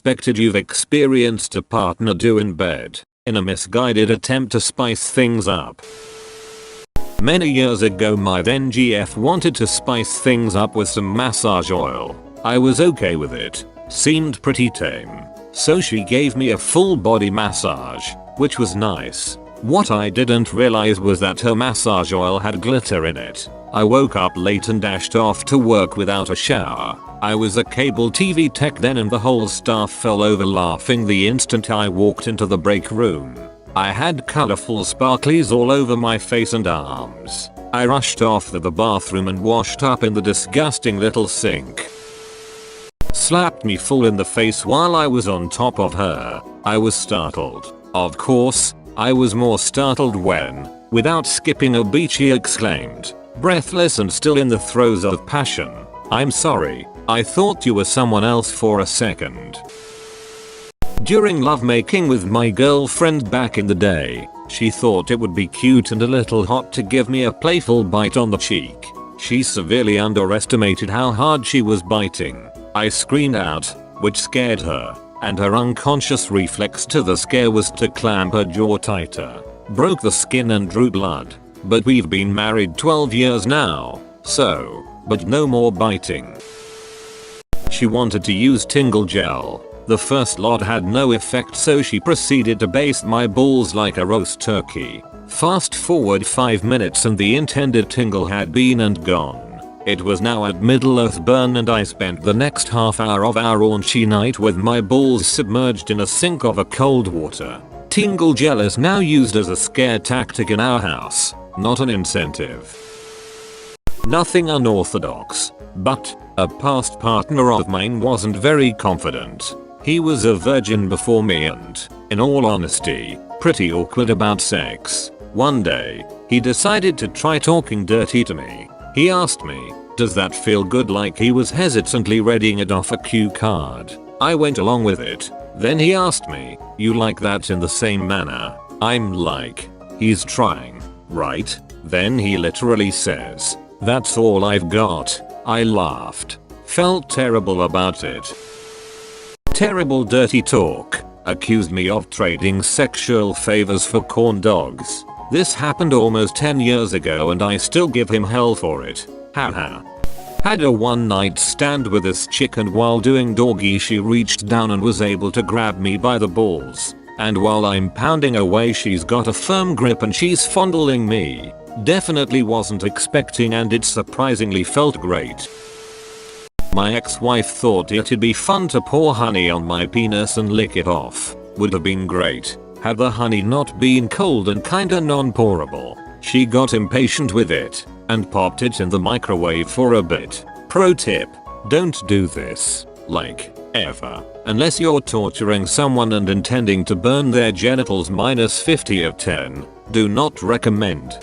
unexpected you've experienced a partner do in bed in a misguided attempt to spice things up. Many years ago my then GF wanted to spice things up with some massage oil. I was okay with it. Seemed pretty tame. So she gave me a full body massage, which was nice. What I didn't realize was that her massage oil had glitter in it. I woke up late and dashed off to work without a shower. I was a cable TV tech then and the whole staff fell over laughing the instant I walked into the break room. I had colorful sparklies all over my face and arms. I rushed off to the bathroom and washed up in the disgusting little sink. Slapped me full in the face while I was on top of her. I was startled. Of course, I was more startled when, without skipping a beat, she exclaimed, breathless and still in the throes of passion, "I'm sorry, I thought you were someone else for a second." During lovemaking with my girlfriend back in the day, she thought it would be cute and a little hot to give me a playful bite on the cheek. She severely underestimated how hard she was biting. I screamed out, which scared her, and her unconscious reflex to the scare was to clamp her jaw tighter. Broke the skin and drew blood. But we've been married 12 years now, but no more biting. She wanted to use tingle gel. The first lot had no effect, so she proceeded to baste my balls like a roast turkey. Fast forward 5 minutes and the intended tingle had been and gone. It was now at Middle-earth burn and I spent the next half hour of our raunchy night with my balls submerged in a sink of a cold water. Tingle gel is now used as a scare tactic in our house, not an incentive. Nothing unorthodox, but a past partner of mine wasn't very confident. He was a virgin before me and, in all honesty, pretty awkward about sex. One day, he decided to try talking dirty to me. He asked me, "Does that feel good?" like he was hesitantly readying it off a cue card. I went along with it. Then he asked me, "You like that in the same manner?" I'm like, "He's trying, right?" Then he literally says, "That's all I've got." I laughed. Felt terrible about it. Terrible dirty talk. Accused me of trading sexual favors for corn dogs. This happened almost 10 years ago and I still give him hell for it. Haha. Had a one night stand with this chick and while doing doggy she reached down and was able to grab me by the balls. And while I'm pounding away she's got a firm grip and she's fondling me. Definitely wasn't expecting and it surprisingly felt great. My ex-wife thought it'd be fun to pour honey on my penis and lick it off. Would have been great had the honey not been cold and kinda non-pourable. She got impatient with it and popped it in the microwave for a bit. Pro tip: don't do this, like, ever, unless you're torturing someone and intending to burn their genitals. -50 of 10. Do not recommend.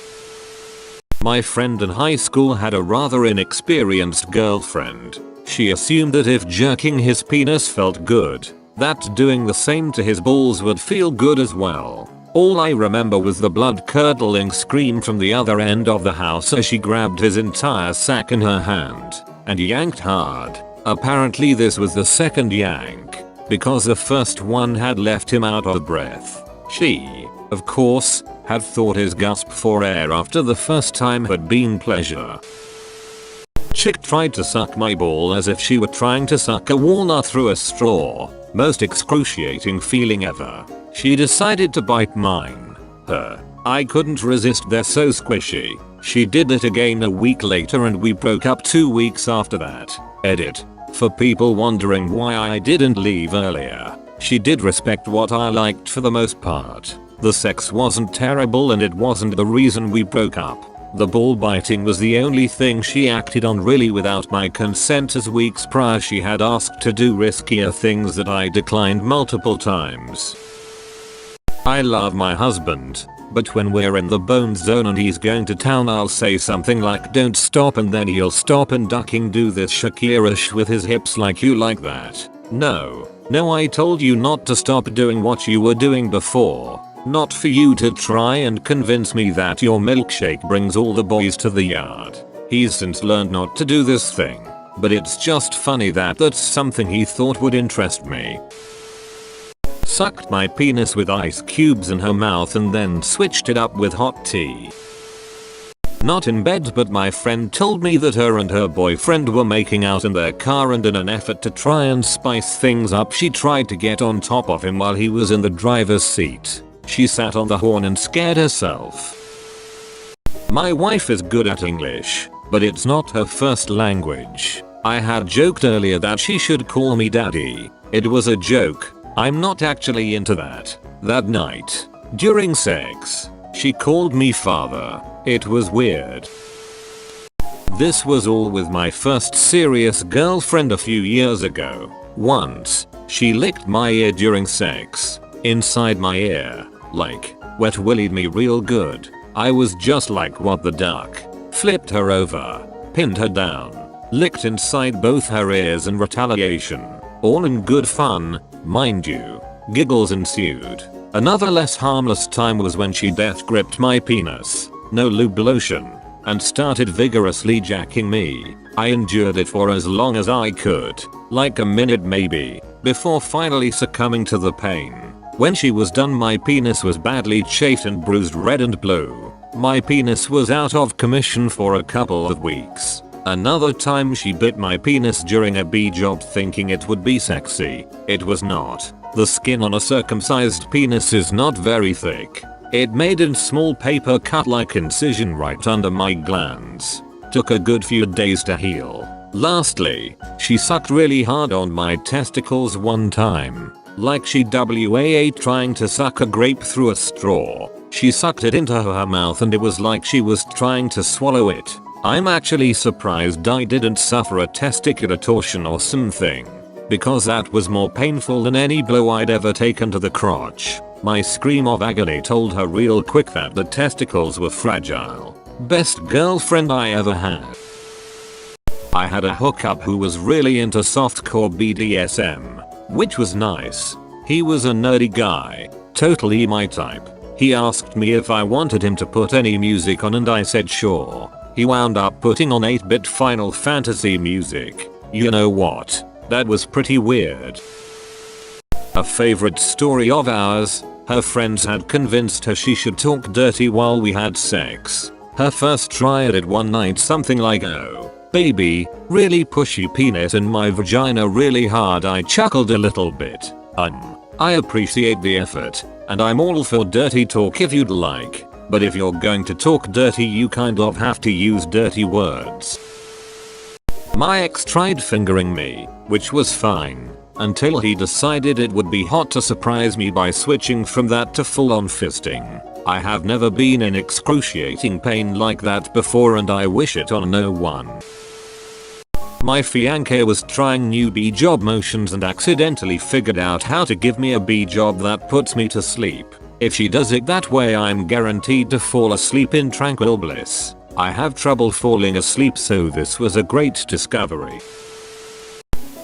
My friend in high school had a rather inexperienced girlfriend. She assumed that if jerking his penis felt good, that doing the same to his balls would feel good as well. All I remember was the blood-curdling scream from the other end of the house as she grabbed his entire sack in her hand and yanked hard. Apparently this was the second yank, because the first one had left him out of breath. She, of course, had thought his gasp for air after the first time had been pleasure. Chick tried to suck my ball as if she were trying to suck a walnut through a straw. Most excruciating feeling ever. She decided to bite mine. I couldn't resist, they're so squishy. She did it again a week later and we broke up 2 weeks after that. Edit. For people wondering why I didn't leave earlier. She did respect what I liked for the most part. The sex wasn't terrible and it wasn't the reason we broke up. The ball biting was the only thing she acted on really without my consent, as weeks prior she had asked to do riskier things that I declined multiple times. I love my husband, but when we're in the bone zone and he's going to town I'll say something like "don't stop" and then he'll stop and ducking do this Shakira-ish with his hips like "you like that." No, I told you not to stop doing what you were doing before. Not for you to try and convince me that your milkshake brings all the boys to the yard. He's since learned not to do this thing. but it's just funny that that's something he thought would interest me. Sucked my penis with ice cubes in her mouth and then switched it up with hot tea. Not in bed, but my friend told me that her and her boyfriend were making out in their car, and in an effort to try and spice things up she tried to get on top of him while he was in the driver's seat. She sat on the horn and scared herself. My wife is good at English, but it's not her first language. I had joked earlier that she should call me daddy. It was a joke. I'm not actually into that. That night, during sex, she called me father. It was weird. This was all with my first serious girlfriend a few years ago. Once, she licked my ear during sex. Inside my ear. Like, wet willied me real good. I was just like, what the duck? Flipped her over. Pinned her down. Licked inside both her ears in retaliation. All in good fun, mind you. Giggles ensued. Another less harmless time was when she death gripped my penis. No lube lotion, and started vigorously jacking me. I endured it for as long as I could, like a minute maybe, before finally succumbing to the pain. When she was done, my penis was badly chafed and bruised red and blue. My penis was out of commission for a couple of weeks. Another time she bit my penis during a bee job thinking it would be sexy. It was not. The skin on a circumcised penis is not very thick. It made a small paper cut like incision right under my glands. Took a good few days to heal. Lastly, she sucked really hard on my testicles one time. Like she WAA trying to suck a grape through a straw. She sucked it into her mouth and it was like she was trying to swallow it. I'm actually surprised I didn't suffer a testicular torsion or something, because that was more painful than any blow I'd ever taken to the crotch. My scream of agony told her real quick that the testicles were fragile. Best girlfriend I ever had. I had a hookup who was really into softcore BDSM, which was nice. He was a nerdy guy, totally my type. He asked me if I wanted him to put any music on and I said sure. He wound up putting on 8-bit Final Fantasy music. You know what? That was pretty weird. A favorite story of ours, her friends had convinced her she should talk dirty while we had sex. Her first try at it one night something like, "Oh, baby, really pushy penis in my vagina really hard." I chuckled a little bit. I appreciate the effort, and I'm all for dirty talk if you'd like, but if you're going to talk dirty you kind of have to use dirty words. My ex tried fingering me, which was fine, until he decided it would be hot to surprise me by switching from that to full-on fisting. I have never been in excruciating pain like that before and I wish it on no one. My fiancé was trying new bee job motions and accidentally figured out how to give me a bee job that puts me to sleep. If she does it that way I'm guaranteed to fall asleep in tranquil bliss. I have trouble falling asleep, so this was a great discovery.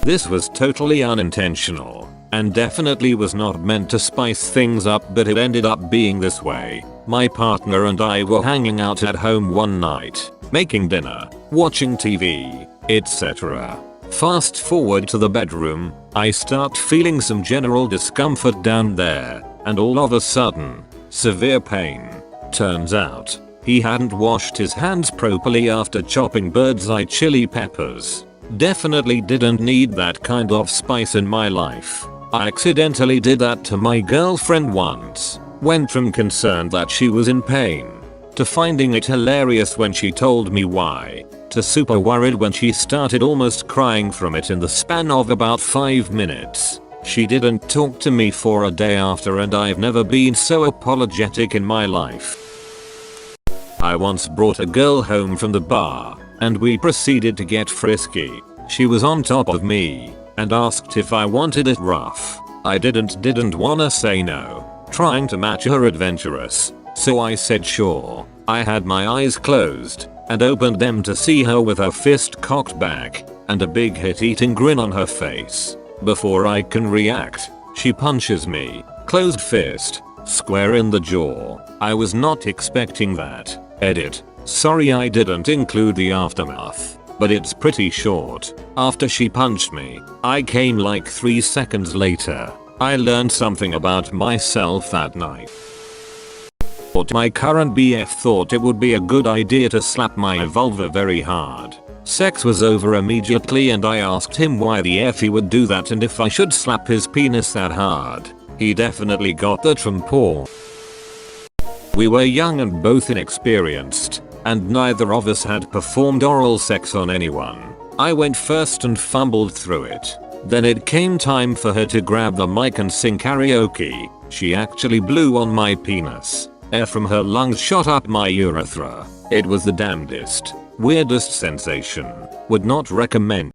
This was totally unintentional, and definitely was not meant to spice things up, but it ended up being this way. My partner and I were hanging out at home one night, making dinner, watching TV, etc. Fast forward to the bedroom, I start feeling some general discomfort down there, and all of a sudden, severe pain. Turns out, he hadn't washed his hands properly after chopping bird's eye chili peppers. Definitely didn't need that kind of spice in my life. I accidentally did that to my girlfriend once. Went from concerned that she was in pain, to finding it hilarious when she told me why, to super worried when she started almost crying from it in the span of about 5 minutes. She didn't talk to me for a day after and I've never been so apologetic in my life. I once brought a girl home from the bar, and we proceeded to get frisky. She was on top of me, and asked if I wanted it rough. I didn't wanna say no, trying to match her adventurous, so I said sure. I had my eyes closed, and opened them to see her with her fist cocked back, and a big hit-eating grin on her face. Before I can react, she punches me, closed fist, square in the jaw. I was not expecting that. Edit. Sorry I didn't include the aftermath. but it's pretty short. After she punched me, I came like 3 seconds later. I learned something about myself that night. My current BF thought it would be a good idea to slap my vulva very hard. Sex was over immediately and I asked him why the F he would do that and if I should slap his penis that hard. He definitely got that from porn. We were young and both inexperienced, and neither of us had performed oral sex on anyone. I went first and fumbled through it. Then it came time for her to grab the mic and sing karaoke. She actually blew on my penis. Air from her lungs shot up my urethra. It was the damnedest, weirdest sensation. Would not recommend.